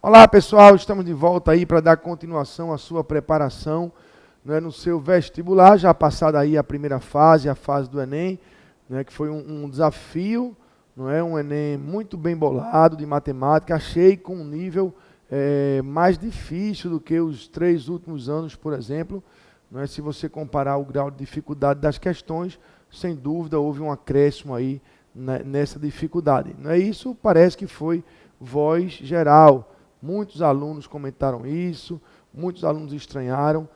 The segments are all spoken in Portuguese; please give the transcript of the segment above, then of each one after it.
Olá pessoal, estamos de volta aí para dar continuação à sua preparação, no seu vestibular, já passada aí a primeira fase, a fase do Enem, que foi um desafio, um Enem muito bem bolado de matemática, achei com um nível mais difícil do que os 3 últimos anos, por exemplo, se você comparar o grau de dificuldade das questões, sem dúvida houve um acréscimo aí nessa dificuldade. Isso parece que foi voz geral. Muitos alunos comentaram isso, muitos alunos estranharam.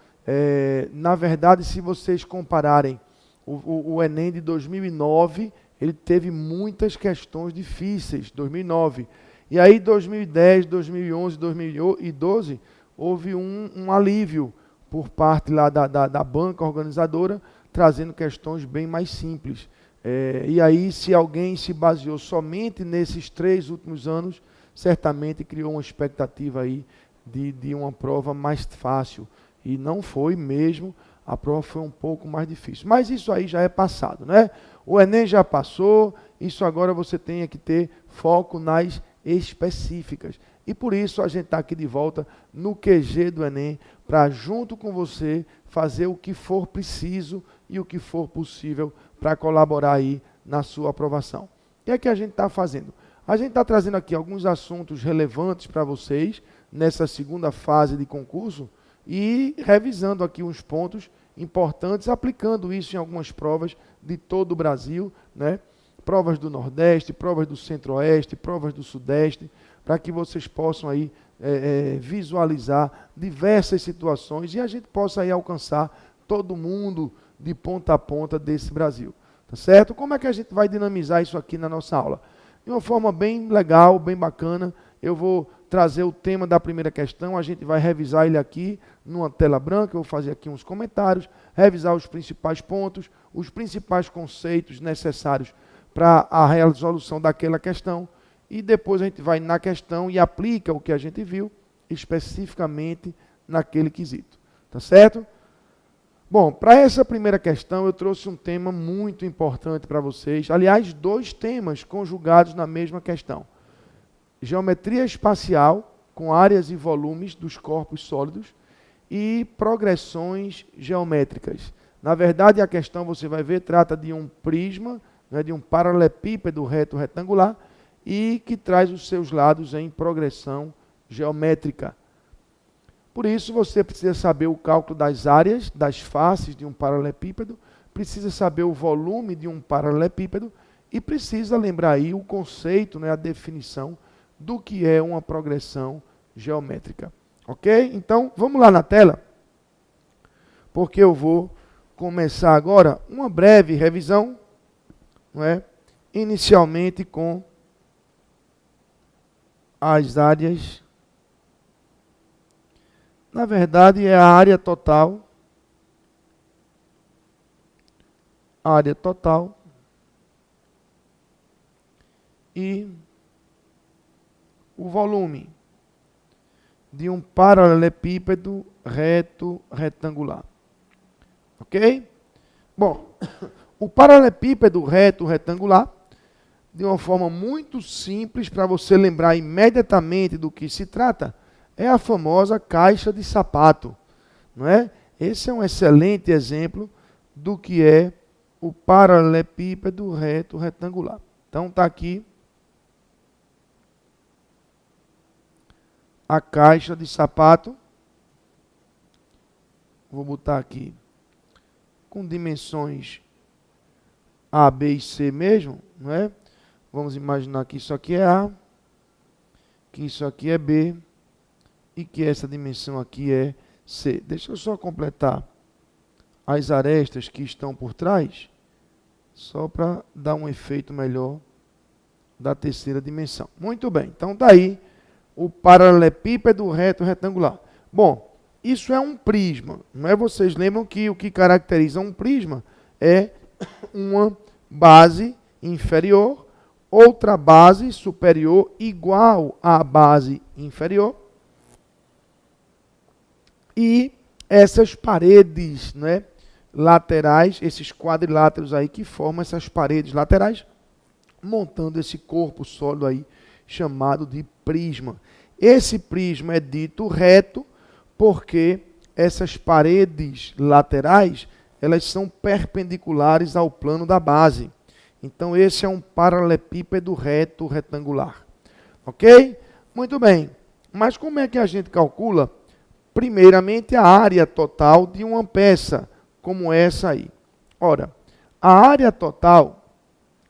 Na verdade, se vocês compararem o Enem de 2009, ele teve muitas questões difíceis, 2009. E aí, 2010, 2011, 2012, houve um alívio por parte lá da banca organizadora, trazendo questões bem mais simples. E aí, se alguém se baseou somente nesses 3 últimos anos, certamente criou uma expectativa aí de uma prova mais fácil. E não foi mesmo, a prova foi um pouco mais difícil. Mas isso aí já é passado, né? O Enem já passou, isso agora você tem que ter foco nas específicas. E por isso a gente está aqui de volta no QG do Enem, para junto com você fazer o que for preciso e o que for possível para colaborar aí na sua aprovação. O que é que a gente está fazendo? A gente está trazendo aqui alguns assuntos relevantes para vocês nessa segunda fase de concurso e revisando aqui uns pontos importantes, aplicando isso em algumas provas de todo o Brasil, Provas do Nordeste, provas do Centro-Oeste, provas do Sudeste, para que vocês possam aí visualizar diversas situações e a gente possa aí alcançar todo mundo de ponta a ponta desse Brasil, tá certo? Como é que a gente vai dinamizar isso aqui na nossa aula? De uma forma bem legal, bem bacana, eu vou trazer o tema da primeira questão, a gente vai revisar ele aqui numa tela branca, eu vou fazer aqui uns comentários, revisar os principais pontos, os principais conceitos necessários para a resolução daquela questão, e depois a gente vai na questão e aplica o que a gente viu especificamente naquele quesito, tá certo? Bom, para essa primeira questão eu trouxe um tema muito importante para vocês, aliás, 2 temas conjugados na mesma questão. Geometria espacial, com áreas e volumes dos corpos sólidos, e progressões geométricas. Na verdade, a questão, você vai ver, trata de um prisma, de um paralelepípedo reto retangular, e que traz os seus lados em progressão geométrica. Por isso, você precisa saber o cálculo das áreas, das faces de um paralelepípedo, precisa saber o volume de um paralelepípedo e precisa lembrar aí o conceito, a definição do que é uma progressão geométrica. Ok? Então, vamos lá na tela, porque eu vou começar agora uma breve revisão, inicialmente com as áreas. Na verdade, é a área total, e o volume de um paralelepípedo reto retangular. Ok? Bom, o paralelepípedo reto retangular, de uma forma muito simples para você lembrar imediatamente do que se trata, é a famosa caixa de sapato, Esse é um excelente exemplo do que é o paralelepípedo reto retangular. Então está aqui a caixa de sapato. Vou botar aqui com dimensões A, B e C mesmo, Vamos imaginar que isso aqui é A, que isso aqui é B e que essa dimensão aqui é C. Deixa eu só completar as arestas que estão por trás, só para dar um efeito melhor da terceira dimensão. Muito bem, então está aí o paralelepípedo reto retangular. Bom, isso é um prisma, Vocês lembram que o que caracteriza um prisma é uma base inferior, outra base superior igual à base inferior, e essas paredes, laterais, esses quadriláteros aí que formam essas paredes laterais, montando esse corpo sólido aí chamado de prisma. Esse prisma é dito reto porque essas paredes laterais, elas são perpendiculares ao plano da base. Então, esse é um paralelepípedo reto retangular. Ok? Muito bem. Mas como é que a gente calcula? Primeiramente, a área total de uma peça, como essa aí. Ora, a área total,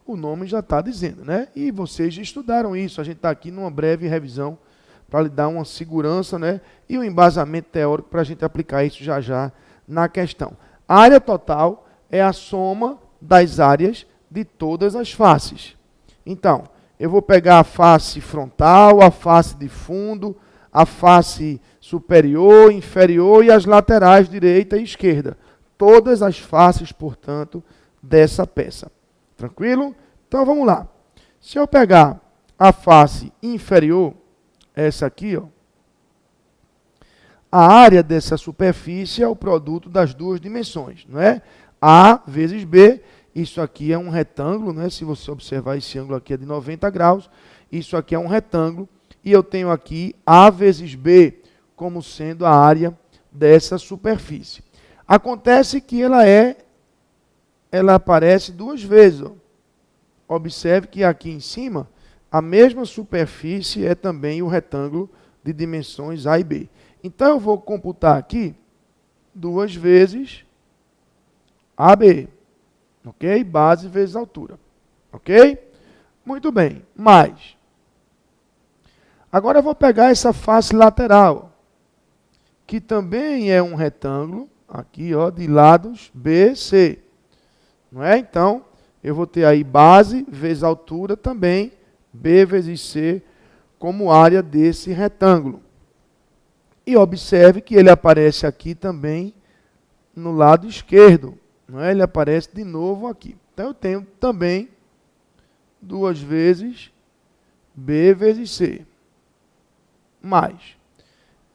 o nome já está dizendo, né? E vocês já estudaram isso. A gente está aqui numa breve revisão para lhe dar uma segurança, né? E um embasamento teórico para a gente aplicar isso já já na questão. A área total é a soma das áreas de todas as faces. Então, eu vou pegar a face frontal, a face de fundo, a face superior, inferior e as laterais direita e esquerda. Todas as faces, portanto, dessa peça. Tranquilo? Então, vamos lá. Se eu pegar a face inferior, essa aqui, ó, a área dessa superfície é o produto das duas dimensões, não é? A vezes B, isso aqui é um retângulo, né? Se você observar, esse ângulo aqui é de 90 graus, isso aqui é um retângulo, e eu tenho aqui A vezes B como sendo a área dessa superfície. Acontece que ela aparece duas vezes, ó. Observe que aqui em cima, a mesma superfície é também o retângulo de dimensões A e B. Então, eu vou computar aqui duas vezes AB. Ok? Base vezes altura. Ok? Muito bem. Mais. Agora, eu vou pegar essa face lateral, que também é um retângulo, aqui, ó, de lados B, C. Não é? Então, eu vou ter aí base vezes altura também, B vezes C, como área desse retângulo. E observe que ele aparece aqui também no lado esquerdo. Não é? Ele aparece de novo aqui. Então, eu tenho também duas vezes B vezes C. Mais.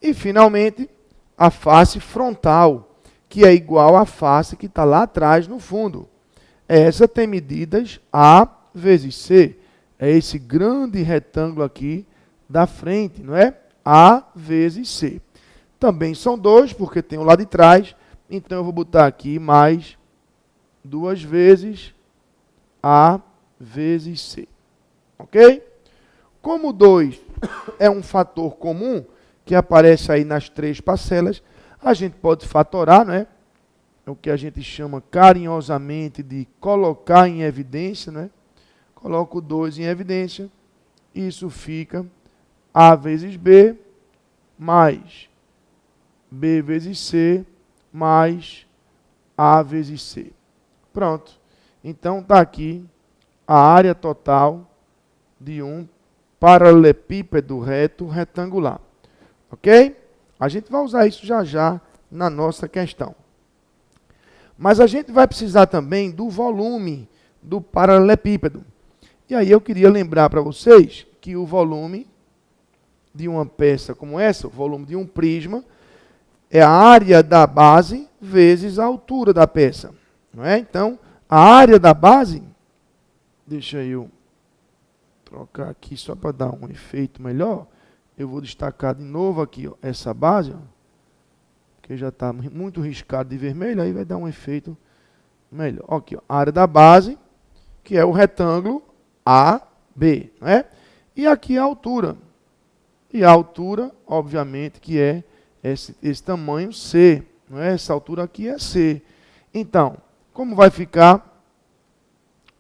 E, finalmente, a face frontal, que é igual à face que está lá atrás no fundo. Essa tem medidas A vezes C. É esse grande retângulo aqui da frente, não é? A vezes C. Também são dois, porque tem o lado de trás. Então, eu vou botar aqui mais duas vezes A vezes C. Ok? Como 2 é um fator comum, que aparece aí nas três parcelas, a gente pode fatorar, não é? É o que a gente chama carinhosamente de colocar em evidência, né? Coloco 2 em evidência, isso fica A vezes B, mais B vezes C, mais A vezes C. Pronto. Então, está aqui a área total de um paralelepípedo reto retangular. Ok? A gente vai usar isso já já na nossa questão. Mas a gente vai precisar também do volume do paralelepípedo. E aí eu queria lembrar para vocês que o volume de uma peça como essa, o volume de um prisma, é a área da base vezes a altura da peça. Não é? Então, a área da base, deixa eu trocar aqui só para dar um efeito melhor. Eu vou destacar de novo aqui, ó, essa base, ó, que já está muito riscado de vermelho, aí vai dar um efeito melhor. Aqui, ó, a área da base, que é o retângulo AB, não é? E aqui a altura. E a altura, obviamente, que é esse tamanho C, não é? Essa altura aqui é C. Então, como vai ficar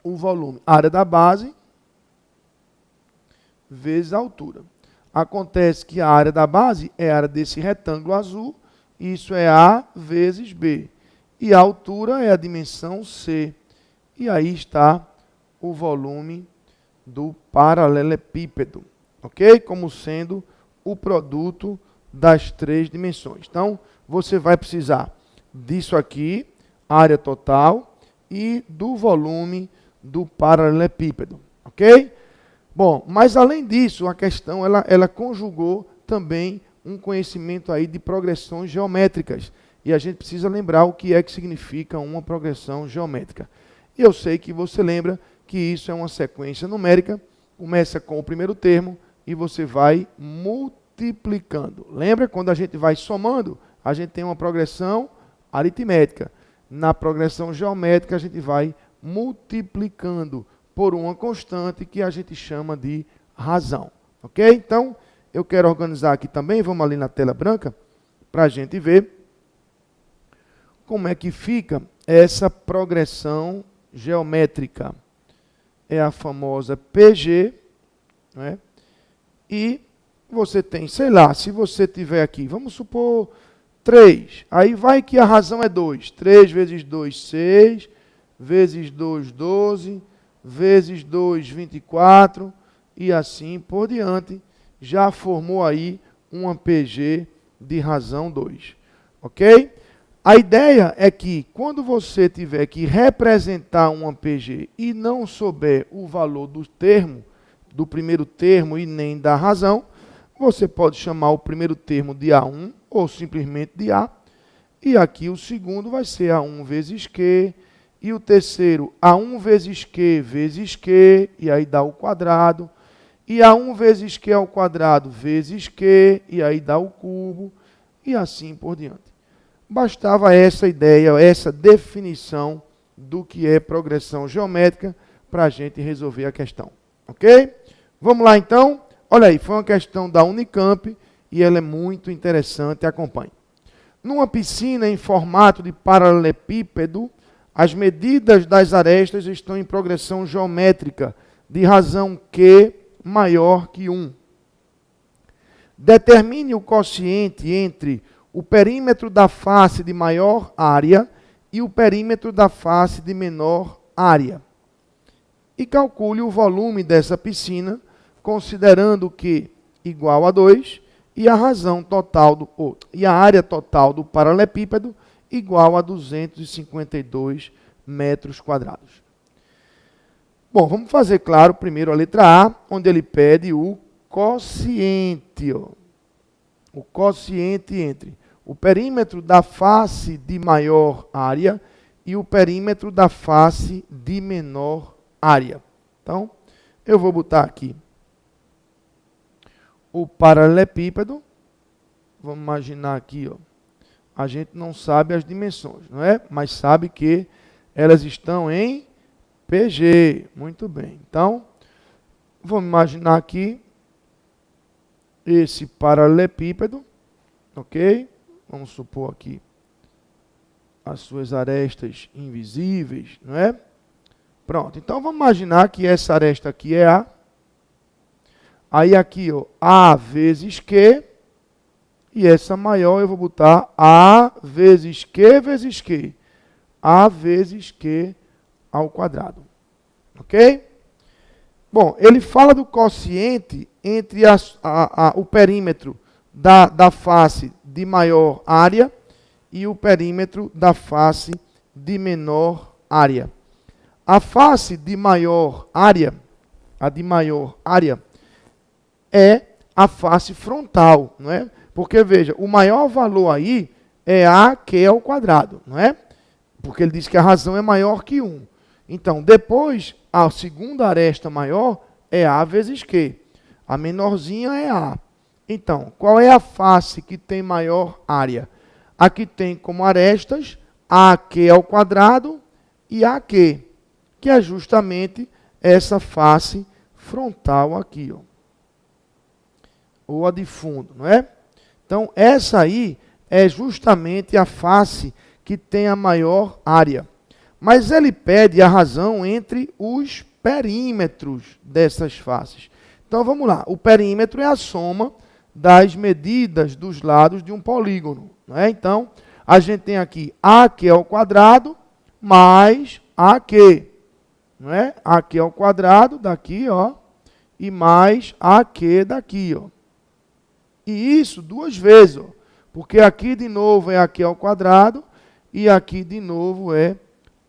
o volume? Área da base vezes a altura. Acontece que a área da base é a área desse retângulo azul, isso é A vezes B. E a altura é a dimensão C. E aí está o volume do paralelepípedo, ok? Como sendo o produto das três dimensões. Então, você vai precisar disso aqui, área total, e do volume do paralelepípedo, ok? Bom, mas além disso, a questão ela conjugou também um conhecimento aí de progressões geométricas. E a gente precisa lembrar o que é que significa uma progressão geométrica. E eu sei que você lembra que isso é uma sequência numérica, começa com o primeiro termo e você vai multiplicando multiplicando. Lembra? Quando a gente vai somando, a gente tem uma progressão aritmética. Na progressão geométrica, a gente vai multiplicando por uma constante que a gente chama de razão. Ok? Então, eu quero organizar aqui também, vamos ali na tela branca, para a gente ver como é que fica essa progressão geométrica. É a famosa PG, né? E você tem, sei lá, se você tiver aqui, vamos supor 3, aí vai que a razão é 2. 3 vezes 2, 6, vezes 2, 12, vezes 2, 24, e assim por diante, já formou aí uma PG de razão 2. Ok? A ideia é que, quando você tiver que representar uma PG e não souber o valor do termo, do primeiro termo e nem da razão, você pode chamar o primeiro termo de A1 ou simplesmente de A, e aqui o segundo vai ser A1 vezes Q, e o terceiro A1 vezes Q, e aí dá o quadrado, e A1 vezes Q ao quadrado vezes Q, e aí dá o cubo, e assim por diante. Bastava essa ideia, essa definição do que é progressão geométrica para a gente resolver a questão. Ok? Vamos lá então. Olha aí, foi uma questão da Unicamp e ela é muito interessante. Acompanhe. Numa piscina em formato de paralelepípedo, as medidas das arestas estão em progressão geométrica de razão Q maior que 1. Determine o quociente entre o perímetro da face de maior área e o perímetro da face de menor área. E calcule o volume dessa piscina, considerando que igual a 2 e a razão total e a área total do paralelepípedo igual a 252 metros quadrados. Bom, vamos fazer, claro, primeiro a letra A, onde ele pede o quociente. O quociente entre o perímetro da face de maior área e o perímetro da face de menor área. Então, eu vou botar aqui o paralelepípedo. Vamos imaginar aqui, ó. A gente não sabe as dimensões, não é? Mas sabe que elas estão em PG. Muito bem. Então, vamos imaginar aqui esse paralelepípedo, ok? Vamos supor aqui as suas arestas invisíveis, não é? Pronto, então vamos imaginar que essa aresta aqui é A. Aí aqui, ó, A vezes Q, e essa maior eu vou botar A vezes Q vezes Q. A vezes Q ao quadrado. Ok? Bom, ele fala do quociente entre o perímetro da face de maior área e o perímetro da face de menor área. A face de maior área, é a face frontal, não é? Porque, veja, o maior valor aí é AQ ao quadrado, não é? Porque ele diz que a razão é maior que 1. Então, depois, a segunda aresta maior é A vezes Q. A menorzinha é A. Então, qual é a face que tem maior área? A que tem como arestas AQ ao quadrado e AQ, que é justamente essa face frontal aqui, ó. Ou a de fundo, não é? Então, essa aí é justamente a face que tem a maior área. Mas ele pede a razão entre os perímetros dessas faces. Então, vamos lá. O perímetro é a soma das medidas dos lados de um polígono, não é? Então, a gente tem aqui AQ ao quadrado mais AQ, não é? AQ ao quadrado daqui, ó, e mais AQ daqui, ó. E isso duas vezes, ó, porque aqui de novo é AQ ao quadrado e aqui de novo é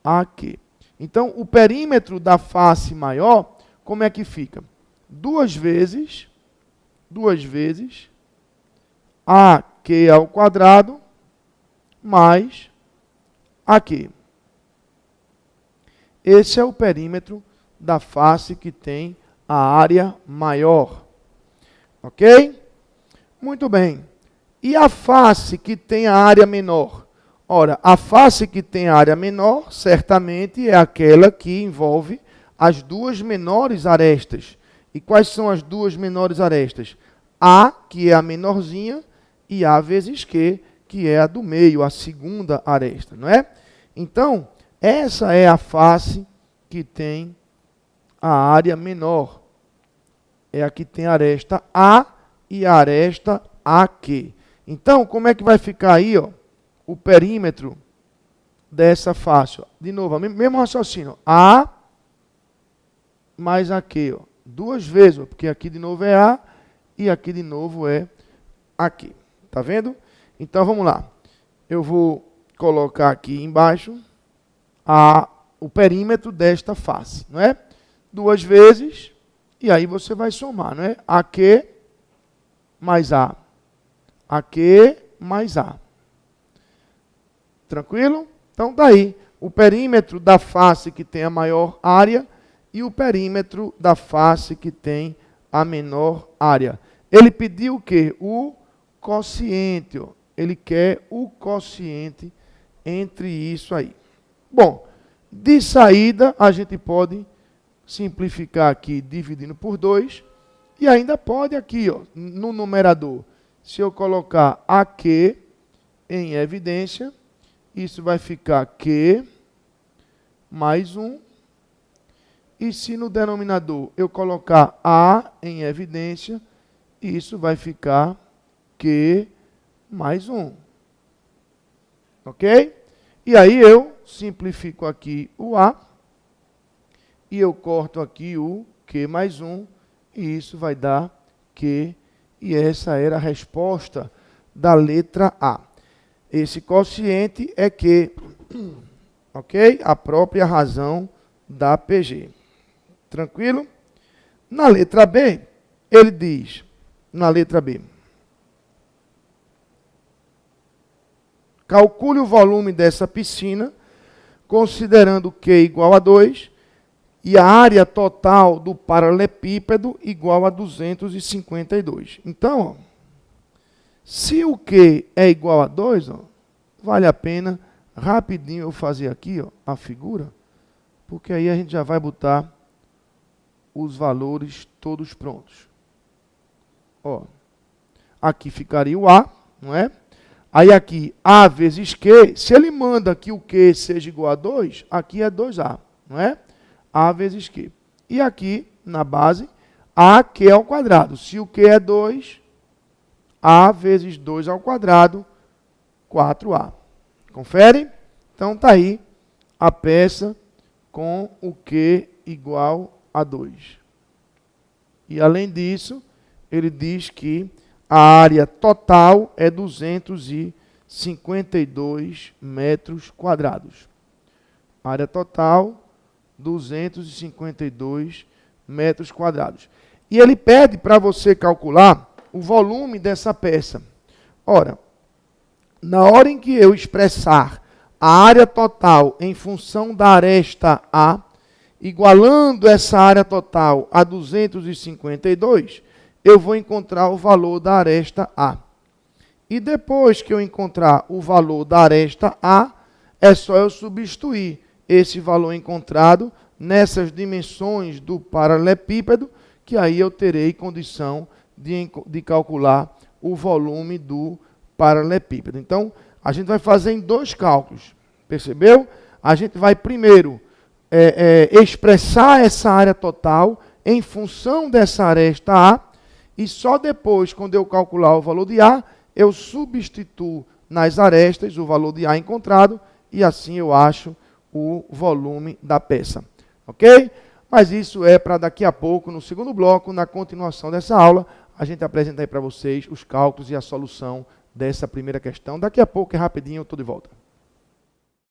AQ. Então, o perímetro da face maior, como é que fica? Duas vezes AQ ao quadrado mais AQ. Esse é o perímetro da face que tem a área maior. Ok? Muito bem. E a face que tem a área menor? Ora, a face que tem a área menor, certamente é aquela que envolve as duas menores arestas. E quais são as duas menores arestas? A, que é a menorzinha, e A vezes Q, que é a do meio, a segunda aresta, não é? Então, essa é a face que tem a área menor. É a que tem a aresta A e a aresta AQ. Então, como é que vai ficar aí, ó, o perímetro dessa face? Ó? De novo, mesmo raciocínio. A mais AQ. Ó. Duas vezes, ó, porque aqui de novo é A e aqui de novo é AQ. Tá vendo? Então, vamos lá. Eu vou colocar aqui embaixo o perímetro desta face, não é? Duas vezes, e aí você vai somar, não é? AQ mais A. AQ mais A. Tranquilo? Então, daí, o perímetro da face que tem a maior área e o perímetro da face que tem a menor área. Ele pediu o quê? O quociente. Ó. Ele quer o quociente entre isso aí. Bom, de saída, a gente pode simplificar aqui dividindo por 2 e ainda pode aqui, ó, no numerador, se eu colocar AQ em evidência, isso vai ficar Q mais 1. E se no denominador eu colocar A em evidência, isso vai ficar Q mais 1. Ok? E aí eu simplifico aqui o A e eu corto aqui o Q mais 1 e isso vai dar Q. E essa era a resposta da letra A. Esse quociente é Q, ok? A própria razão da PG. Tranquilo? Na letra B, ele diz, na letra B, calcule o volume dessa piscina, considerando Q igual a 2 e a área total do paralelepípedo igual a 252. Então, ó, se o Q é igual a 2, ó, vale a pena rapidinho eu fazer aqui ó, a figura, porque aí a gente já vai botar os valores todos prontos. Ó, aqui ficaria o A, não é? Aí aqui, A vezes Q, se ele manda que o Q seja igual a 2, aqui é 2A, não é? A vezes Q. E aqui, na base, AQ ao quadrado. Se o Q é 2, A vezes 2 ao quadrado, 4A. Confere? Então, está aí a peça com o Q igual a 2. E, além disso, ele diz que a área total é 252 metros quadrados. Área total, 252 metros quadrados. E ele pede para você calcular o volume dessa peça. Ora, na hora em que eu expressar a área total em função da aresta A, igualando essa área total a 252, eu vou encontrar o valor da aresta A. E depois que eu encontrar o valor da aresta A, é só eu substituir esse valor encontrado nessas dimensões do paralelepípedo, que aí eu terei condição de calcular o volume do paralelepípedo. Então, a gente vai fazer em 2 cálculos, percebeu? A gente vai primeiro expressar essa área total em função dessa aresta A, e só depois, quando eu calcular o valor de A, eu substituo nas arestas o valor de A encontrado, e assim eu acho o volume da peça. Ok? Mas isso é para daqui a pouco, no segundo bloco, na continuação dessa aula, a gente apresenta aí para vocês os cálculos e a solução dessa primeira questão. Daqui a pouco, é rapidinho, eu estou de volta.